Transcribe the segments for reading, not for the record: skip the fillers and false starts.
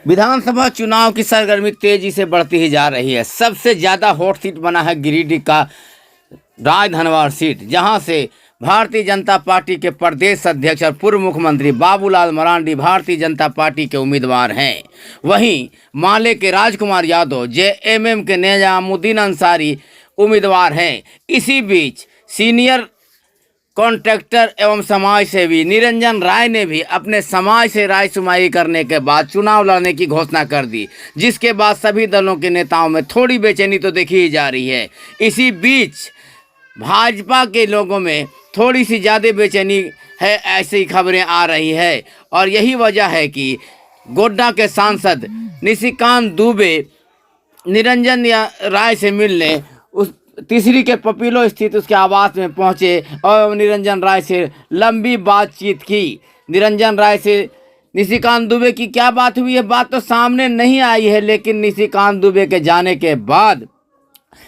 विधानसभा चुनाव की सरगर्मी तेजी से बढ़ती ही जा रही है। सबसे ज्यादा हॉट सीट बना है गिरिडीह का राजधनवार सीट, जहां से भारतीय जनता पार्टी के प्रदेश अध्यक्ष और पूर्व मुख्यमंत्री बाबूलाल मरांडी भारतीय जनता पार्टी के उम्मीदवार हैं। वहीं माले के राजकुमार यादव जेएमएम के निजामुद्दीन अंसारी उम्मीदवार हैं। इसी बीच सीनियर कॉन्ट्रैक्टर एवं समाज सेवी निरंजन राय ने भी अपने समाज से राय सुमाई करने के बाद चुनाव लड़ने की घोषणा कर दी, जिसके बाद सभी दलों के नेताओं में थोड़ी बेचैनी तो देखी ही जा रही है। इसी बीच भाजपा के लोगों में थोड़ी सी ज़्यादा बेचैनी है, ऐसी खबरें आ रही है। और यही वजह है कि गोड्डा के सांसद निशिकांत दुबे निरंजन राय से मिलने उस तीसरी के पपीलो स्थित उसके आवास में पहुंचे और निरंजन राय से लंबी बातचीत की। निरंजन राय से निशिकांत दुबे की क्या बात हुई है, बात तो सामने नहीं आई है, लेकिन निशिकांत दुबे के जाने के बाद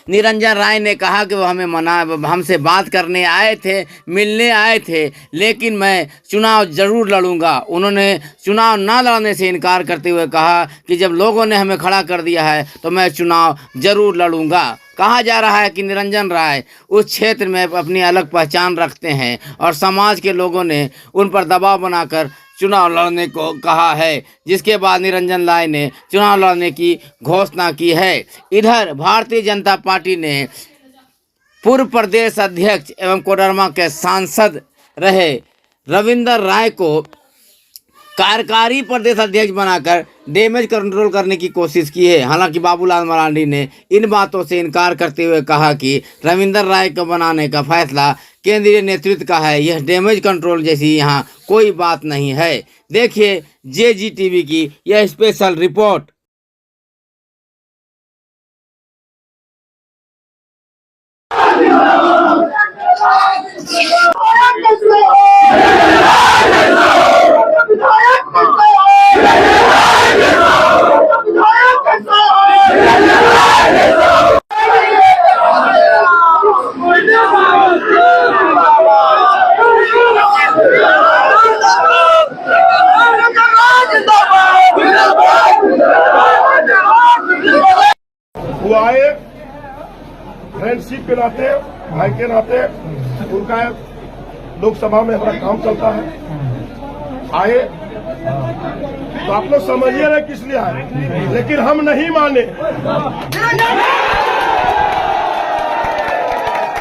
निरंजन राय ने कहा कि वो हमसे बात करने आए थे, मिलने आए थे, लेकिन मैं चुनाव ज़रूर लड़ूंगा। उन्होंने चुनाव ना लड़ने से इनकार करते हुए कहा कि जब लोगों ने हमें खड़ा कर दिया है तो मैं चुनाव ज़रूर लड़ूंगा। कहा जा रहा है कि निरंजन राय उस क्षेत्र में अपनी अलग पहचान रखते हैं और समाज के लोगों ने उन पर दबाव बनाकर चुनाव लड़ने को कहा है, जिसके बाद निरंजन राय ने चुनाव लड़ने की घोषणा की है। इधर भारतीय जनता पार्टी ने पूर्व प्रदेश अध्यक्ष एवं कोडरमा के सांसद रहे रविंदर राय को कार्यकारी प्रदेश अध्यक्ष बनाकर डैमेज कंट्रोल करने की कोशिश की है। हालांकि बाबूलाल मरांडी ने इन बातों से इनकार करते हुए कहा कि रविंदर राय को बनाने का फैसला केंद्रीय नेतृत्व का है, यह डैमेज कंट्रोल जैसी यहाँ कोई बात नहीं है। देखिए JGTV की यह स्पेशल रिपोर्ट। वो आए फ्रेंडशिप के नाते, भाई के नाते, उनका लोकसभा में हमारा काम चलता है। आए तो आप लोग समझिए ना किस लिए आए, लेकिन हम नहीं माने।